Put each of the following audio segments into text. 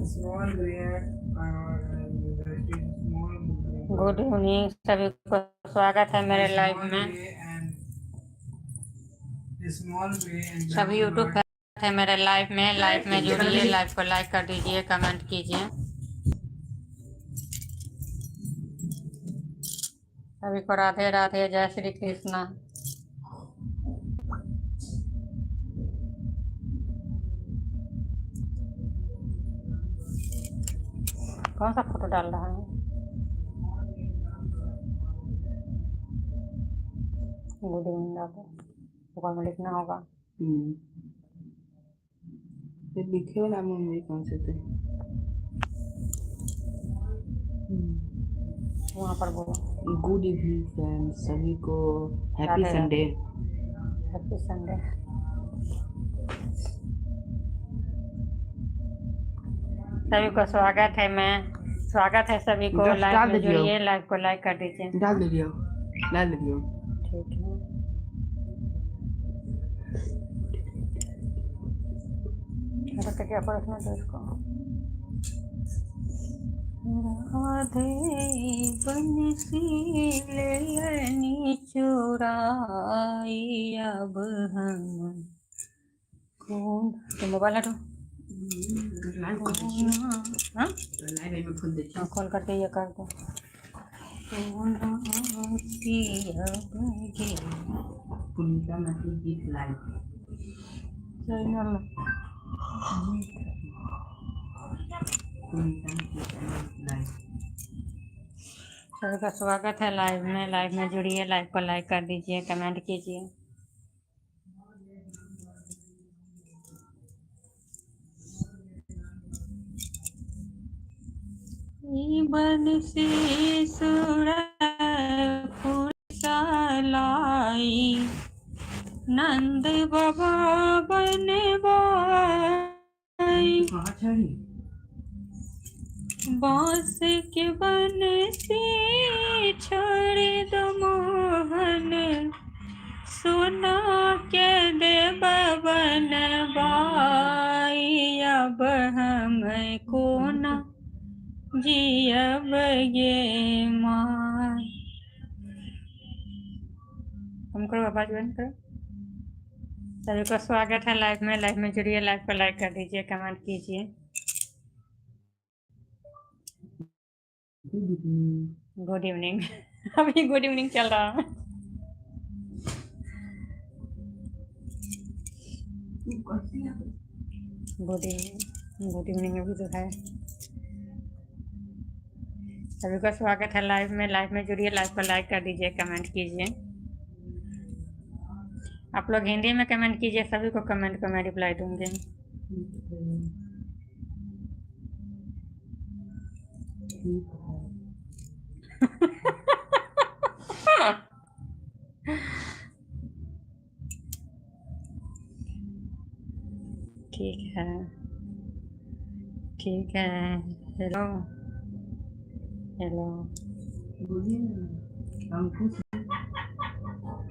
Small gray small good evening सभी को स्वागत है मेरे लाइव में। small gray and सभी यूट्यूब पर है मेरे लाइव में जुड़िए, लाइव को लाइक कर दीजिए, कमेंट कीजिए। सभी को राधे राधे, जय श्री कृष्णा। कौन सा फोटो डाल रहा है? गुड इवनिंग डालो, ऊपर में लिखना होगा। लिखे ना मम्मी कौन से थे वहाँ पर बोलो। गुड इवनिंग फ्रेंड्स, सभी को happy Radhe Sunday. Radhe, happy Sunday. सभी को स्वागत है सभी को। लाइव में जुड़िए, लाइव को लाइक कर दीजिए। डाल दीजिए। ठीक है। तो क्या पढ़ना था इसको? राधे बंसी लेनी चुराई, अब हम कौन? तो मोबाइल हटो। हाँ, कॉल करके ये कर दो। कौन आती अब ये पुनीता मैसेज गीत लाइव। चैनल पुनीता मैसेज लाइव। सभी का स्वागत है लाइव में जुड़िए, लाइव को लाइक कर दीजिए, कमेंट कीजिए। बंसी सुरपुर लाई, नंद बाबा बनवाई, बांस के बंसी छोड़ दो मोहन, सोना के देव बनवाई, अब हम कोना जियब ये माँ। हम करो, आवाज बंद करो। सभी को स्वागत है लाइव में जुड़िए, लाइव को लाइक कर दीजिए, कमेंट कीजिए। Good evening. अभी गुड इवनिंग चल रहा है। गुड इवनिंग अभी तो है। सभी का स्वागत है लाइव में जुड़िए, लाइव को लाइक कर दीजिए, कमेंट कीजिए। आप लोग हिंदी में कमेंट कीजिए, सभी को कमेंट को मैं रिप्लाई दूंगी। ठीक है, ठीक है। Hello hello.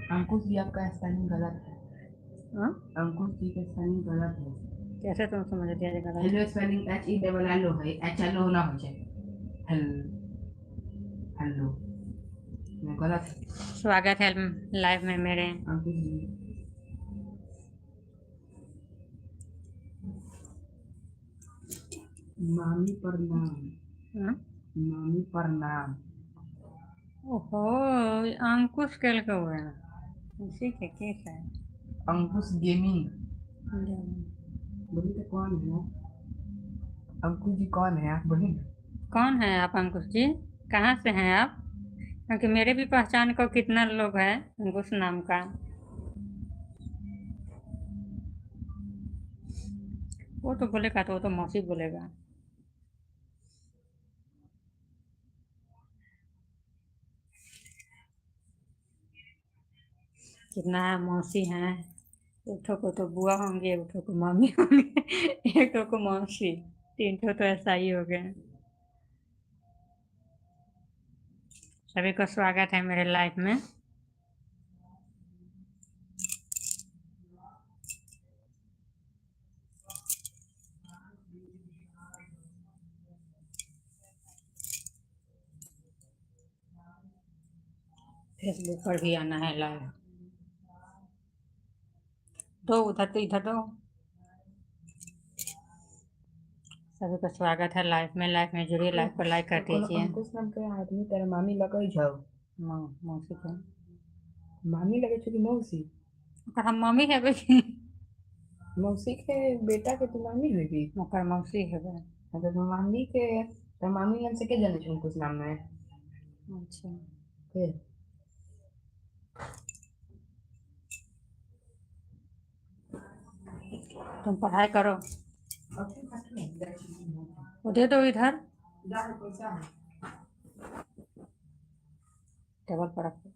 अंकुश जी आपका स्पेलिंग गलत है। हाँ, अंकुश जी का स्पेलिंग गलत है। कैसे तुम समझ दिया जाएगा? हेलो स्पेलिंग HELL है, HLO ना हो जाए। हेलो गलत है। स्वागत है लाइव में मेरे। अंकुश जी मामी प्रणाम। हाँ? मामी प्रणाम। ओहो, अंकुश कल का हुआ है, उसी के केस है। अंकुश गेमिंग। बोलिए तो कौन है अंकुश जी? कौन है आप बोलिए? कौन है आप अंकुश जी? कहाँ से हैं आप? क्योंकि मेरे भी पहचान को कितना लोग हैं अंकुश नाम का। वो तो बोलेगा, तो वो तो मौसी बोलेगा। कितना है, मौसी हैं। एक ठो को तो बुआ होंगे, एक ठो को मम्मी होंगे, एक ठो को मौसी, तीन ठो तो ऐसा ही हो गए। सभी को स्वागत है मेरे लाइफ में। फेसबुक पर भी आना है लाइव। तो उधर तो इधर तो सभी का स्वागत है लाइव में जुड़िए, लाइव पर लाइक कर दीजिए। अंकुश नाम के आदमी तेरा मामी लगे जाओ। मौसी को मामी लगे छो कि मौसी? ओकर हम मम्मी हेबे कि मौसी के बेटा के तू मामी होगी। ओकर मौसी हेबे। हाँ तो मामी के तो मामी नाम से के जाने छो अंकुश नाम में? अच्छा फिर तुम पढ़ाई करो, वो दे दो इधर टेबल पर रखो,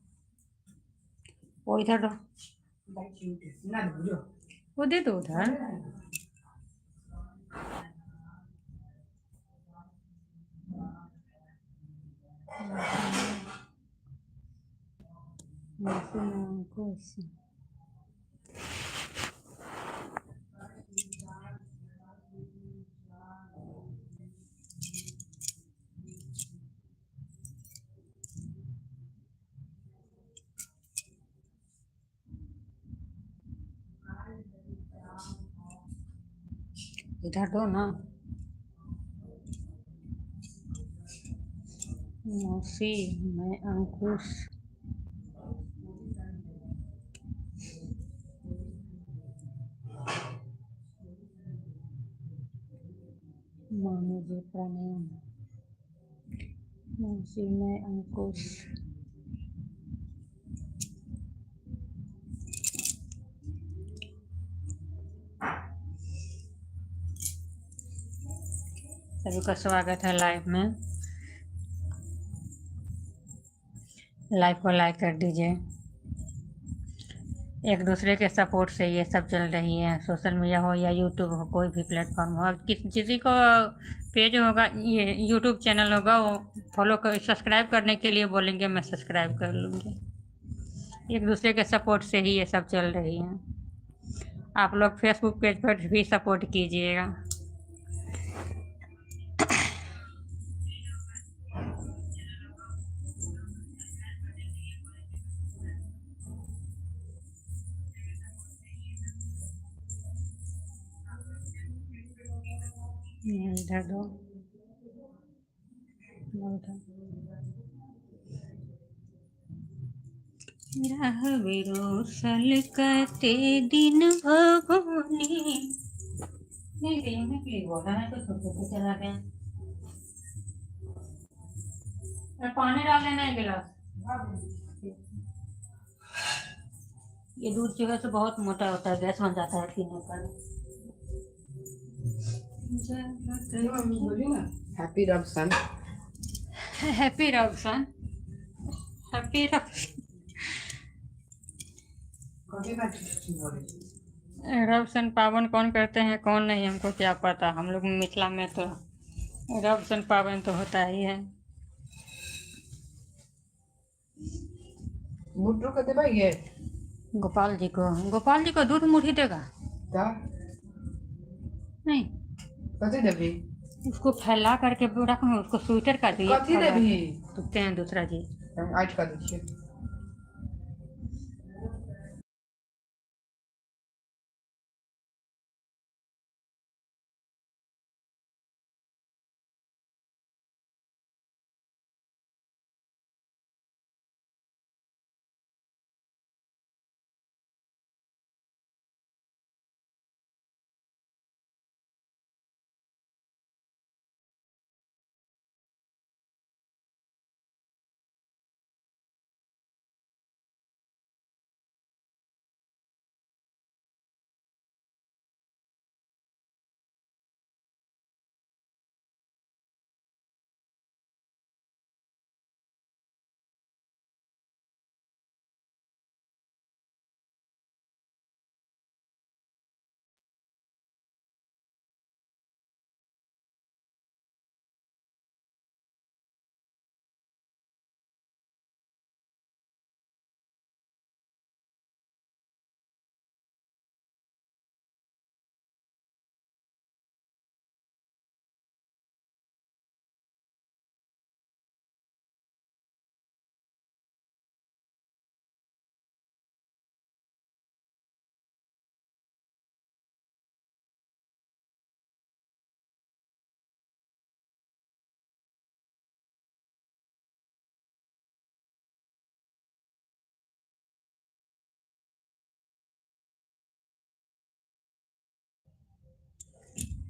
वो इधर दो, वो दे दो उधर। मौसी नाम को इधर दो ना। मौसी मैं अंकुश, मामी जी प्रणाम। मौसी मैं अंकुश, सभी का स्वागत है लाइव में। लाइव को लाइक कर दीजिए। एक दूसरे के सपोर्ट से ये सब चल रही है, सोशल मीडिया हो या यूट्यूब हो, कोई भी प्लेटफॉर्म हो। किसी को पेज होगा, ये यूट्यूब चैनल होगा, वो फॉलो कर सब्सक्राइब करने के लिए बोलेंगे, मैं सब्सक्राइब कर लूँगी। एक दूसरे के सपोर्ट से ही ये सब चल रही है। आप लोग फेसबुक पेज पर भी सपोर्ट कीजिएगा। इधर दो, राह बिरोसल कते दिन भगोनी। नहीं देखने के लिए बोला है तो छोटे को चला गया। पानी डाल लेना एक गिलास। ये दूध जो है तो बहुत मोटा होता है, गैस बन जाता है पीने पर। Happy Ramzan. Happy Ramzan, happy Ramzan पावन कौन करते हैं कौन नहीं, हमको क्या पता। हम लोग मिथिला में तो रमजान पावन तो होता ही है। मुट्ठू कहते भाई ये गोपाल जी को दूध मुट्ठी देगा क्या नहीं, कथी देवी? उसको फैला करके रखो, उसको स्वेटर का दिए कथी देवी? तुकते हैं दूसरा चीज। आज का दीजिए।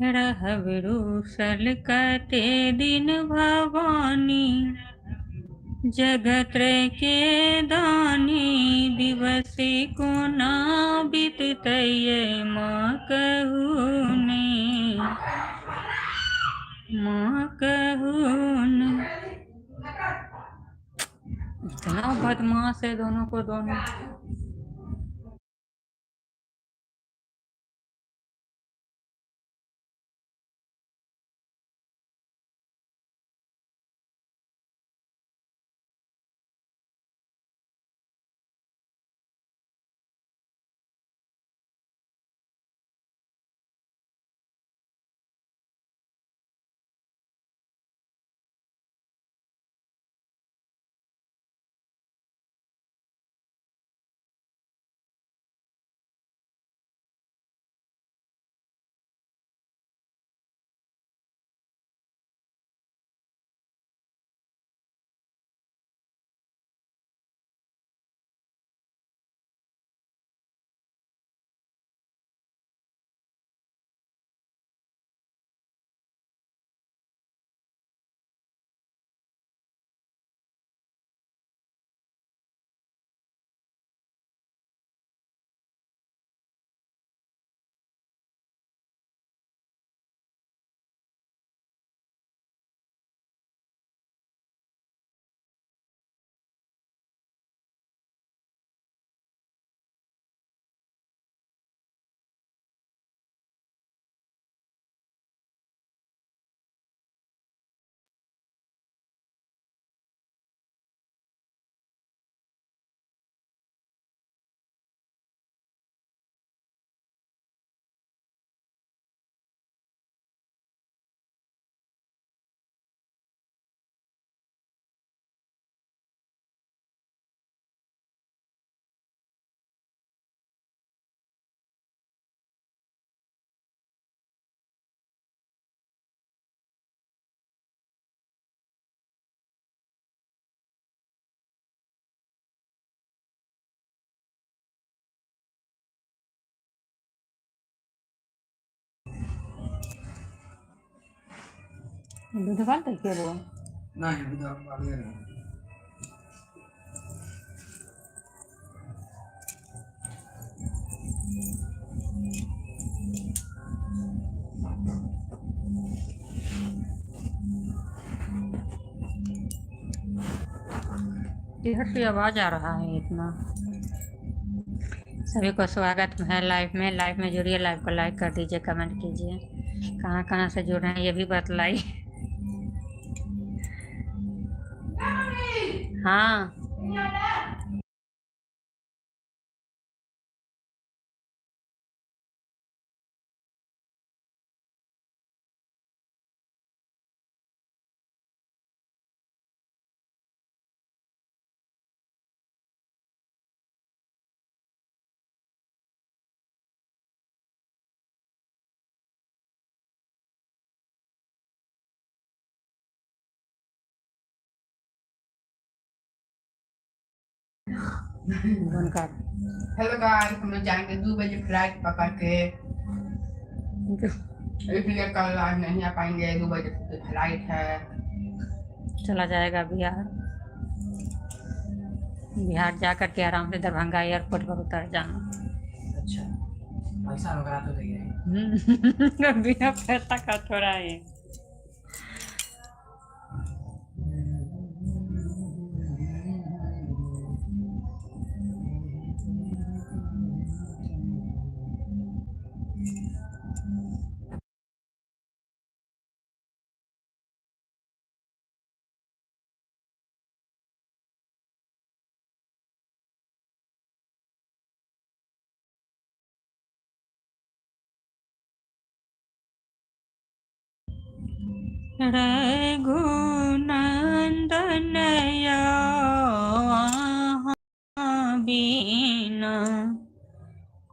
रहब रूसल कते दिन भवानी, जगत के दानी दिवस कोना बीततै माँ कहूने, माँ कहूने। इतना बदमाश है दोनों को दोनों। दूध डालते क्या वो? नहीं दूध डालिए नहीं। इधर से आवाज आ रहा है इतना। सभी को स्वागत है लाइव में जुड़िए, लाइव को लाइक कर दीजिए, कमेंट कीजिए, कहाँ कहाँ से जुड़ रहे हैं ये भी बतलाइए। हाँ उनका हेलो गाइस, हम लोग जाएंगे 2 बजे फ्लाइट पकड़ के, इसलिए कल आज नहीं आ पाएंगे। 2 बजे की फ्लाइट है। चला जाएगा बिहार। बिहार जा कर के आराम से दरभंगा एयरपोर्ट पर उतर जाना। अच्छा, पैसा वगैरह तो देंगे। बिना पैसा का थोड़ा है। रघुनंदनया बीना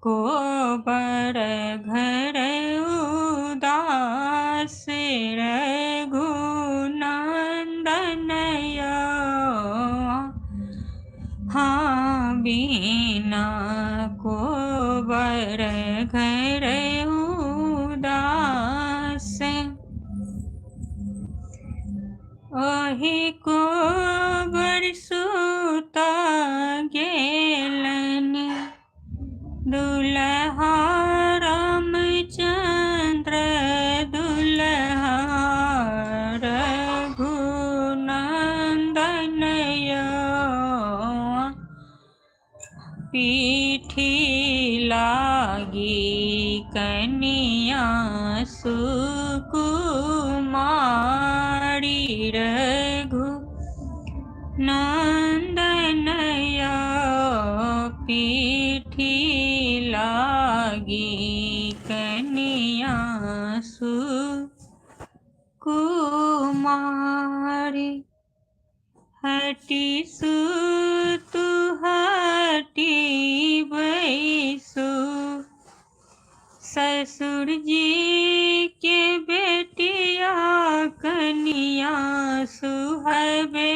को बर घर उदास, रघुनंदनया हाँ बीना को बर घर उदास। ओही को बरसुता गेलन दुल्हा रामचंद्र दुल्हा रघुनंदन पीठी लागी कनिया सुकुमारी रघु नंदन पीठी लागी कनिया सुकुमारी हटी सुतु हटी बैसु ससुर जी के बेटिया कनिया सुहबे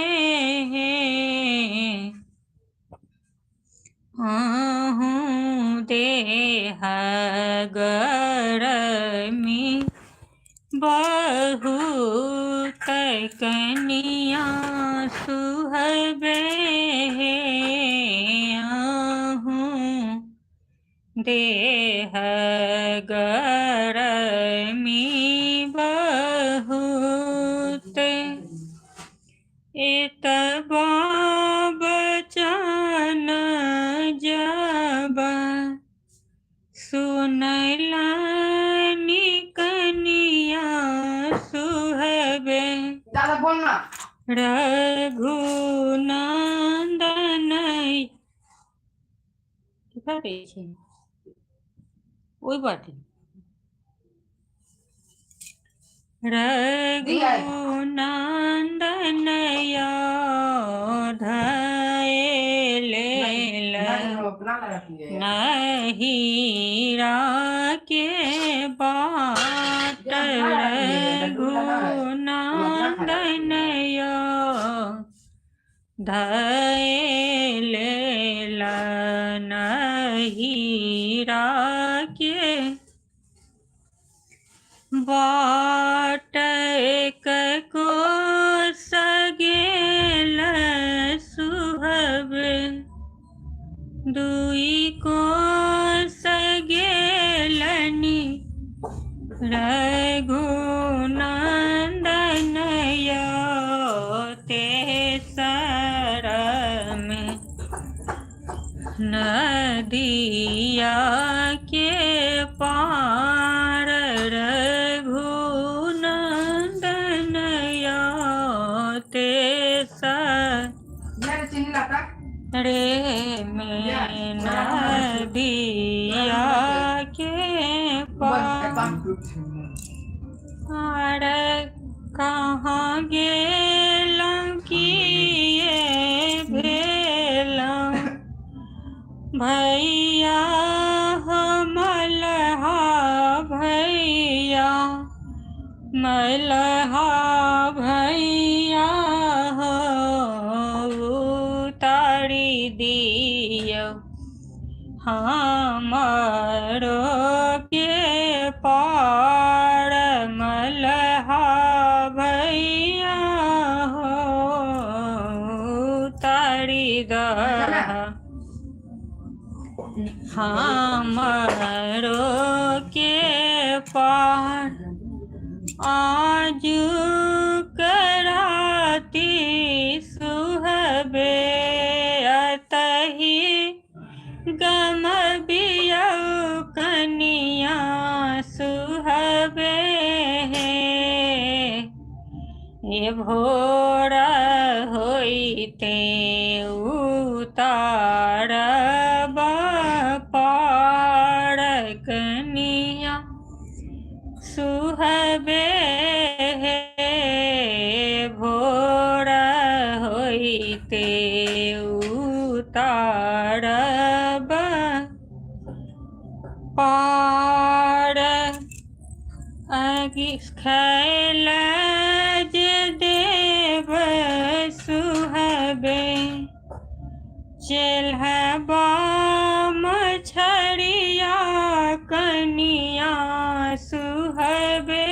आहूँ देह गरमी बहुत कनिया सुहबे आहूँ देह गरमी बहुत एतबा बचन जब सुनैलनि कनिया सुहबे ज्यादा बोलना रघुनंदन कितना पेज है ওই বাটে रघुनंदन धैले नहीरा के बाट रघुनंदन धैले नहीरा के बाट को सगेल सुहबे दुई को सगेलनि रघुनंदन तेसर में नदिया के पार रघुनंदन तेसर रे में नदिया के पार कहाँ गेलम किए भेलम भैया हो मलहा भैया मलहा भैया हो उतारी दियो हमारो के पार मलहा भैया हो उतारी दहा हमारो के पार आज कराती सुहबे अतही गम बिया कनिया सुहबे ये भोरा होइते उतार पार कनिया सुहबे भोरा होइते उतार पार खैल देव सुहबे चेल्हबा मछरिया कनिया सुहबे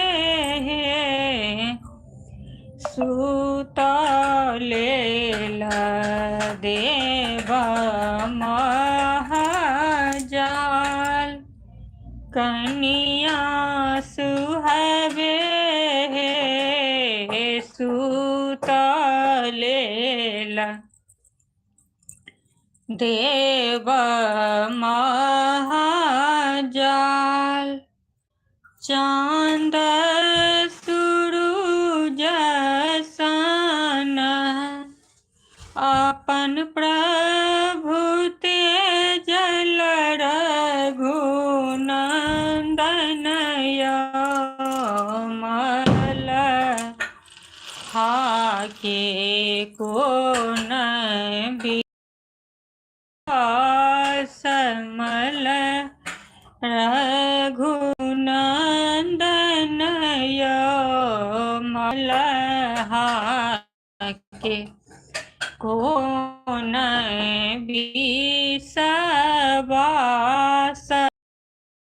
सु सुतलेला देव महाजाल कनिया सुहबे सुतलेला देव महाजाल चांद सूरज सन अपन प्रभु तेज रघुनंदन मल हाके को समल रघुनंदन मलहा के कोन बिसवास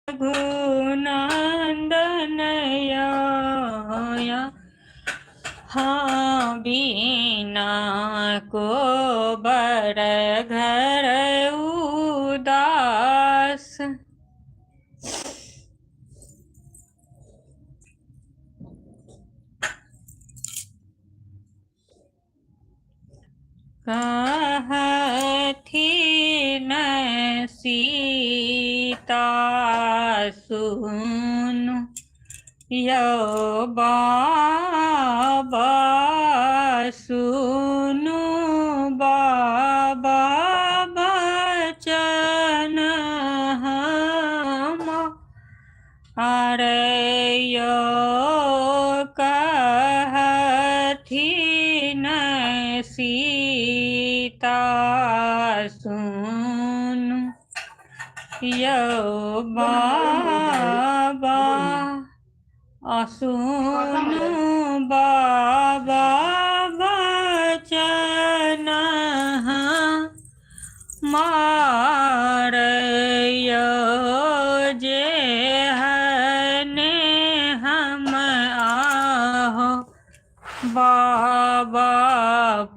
रघुनंदन हाँ बीना को बर घर उदास कहथी न सीता सुनु यो बाबा सुनु बाबा बचन हम अरे यो कहथी न सीता सुनु यो बाबा असुनु बाबा बचन मारयो जे हने हम आहो बाबा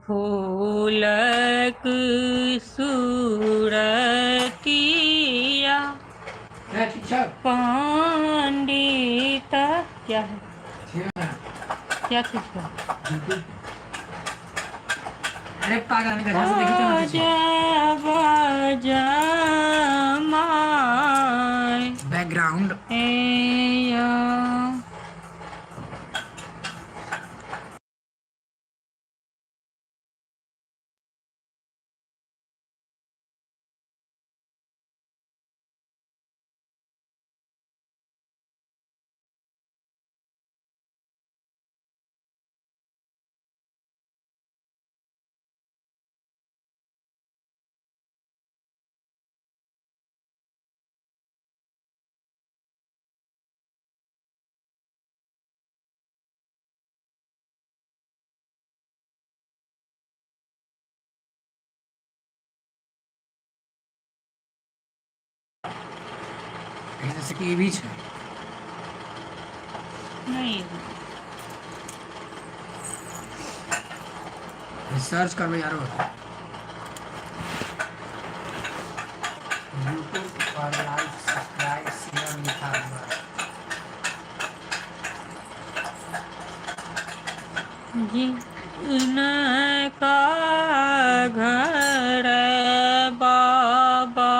फूलक सूरतिया पंडित क्या है क्या चीज का अरे पागल में घर से देखी तो बैकग्राउंड जैसे कि ये बीच है नहीं सर्च करो यार यूट्यूब पर लाइक सब्सक्राइब शेयर लिखा हुआ जी इनका घर बाबा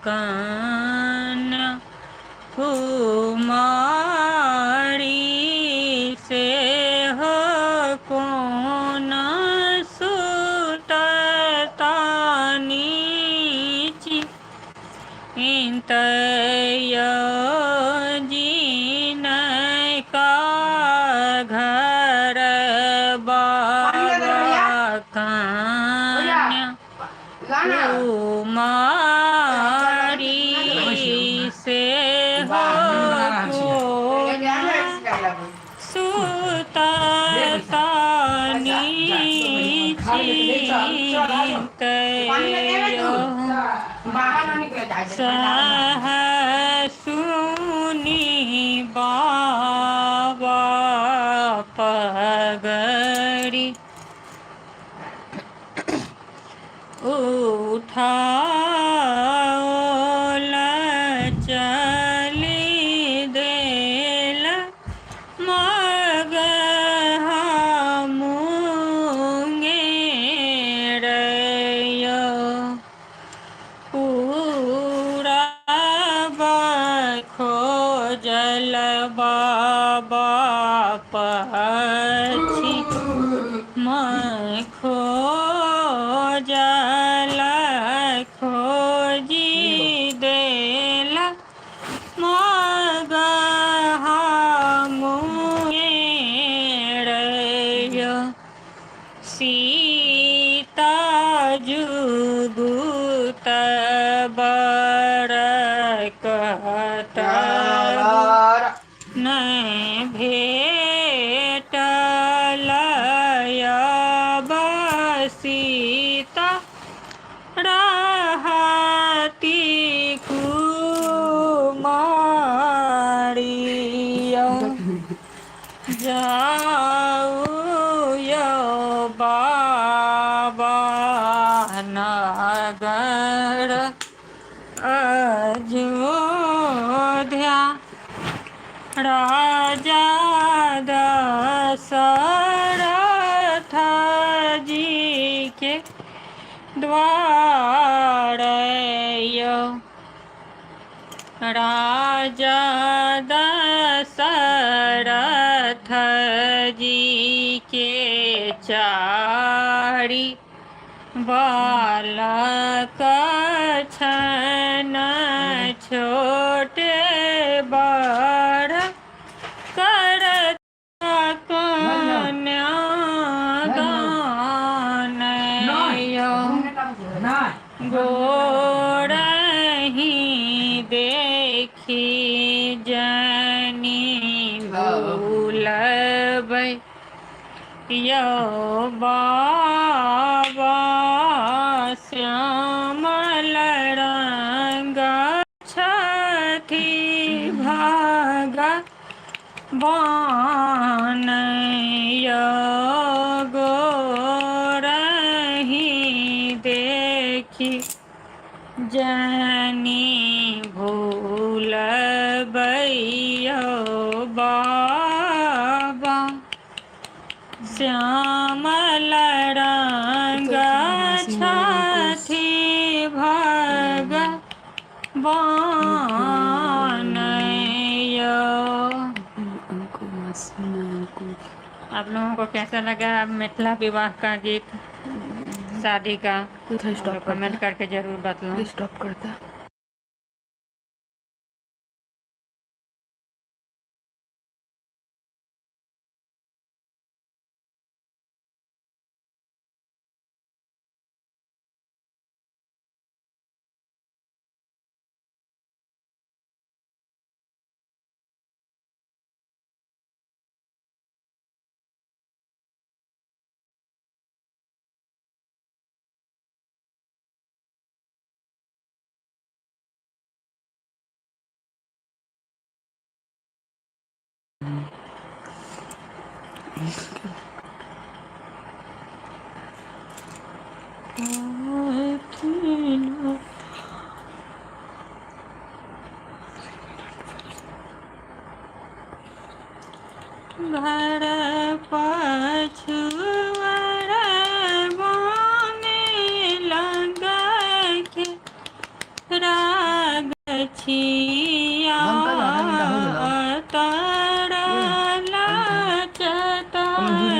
कन्या कुमारी से हो कौन सुततानीची इंतय जीन का घर बाबा कन्या कुमारी से हो सुनी बाबा पगड़ी पक्षी मैं खोजला खोजी देला मगहा मुएड़यो सीता जुगुत बरकतबु न भेटल अब सीता रहती कुमारिया जाऊ यो बाबा नगर अयोध्या राजा दशरथ जी के द्वार यो राजा दशरथ जी के चारि बालक छन छोटे बड़ करता कन्यादान यो गोरही देखी जनी भूलबै यो बाबा श्यामल रंग छथि भगवान यो गोरही देखी जनी भूलबै यो बाबा श्यामल रंग छथि भगवान यो। आप लोगों को कैसा लगा मिथिला विवाह का गीत शादी का कमेंट करके जरूर बताओ। स्टॉप करता घर पछुआर बने लग के राग छिया तरल चतर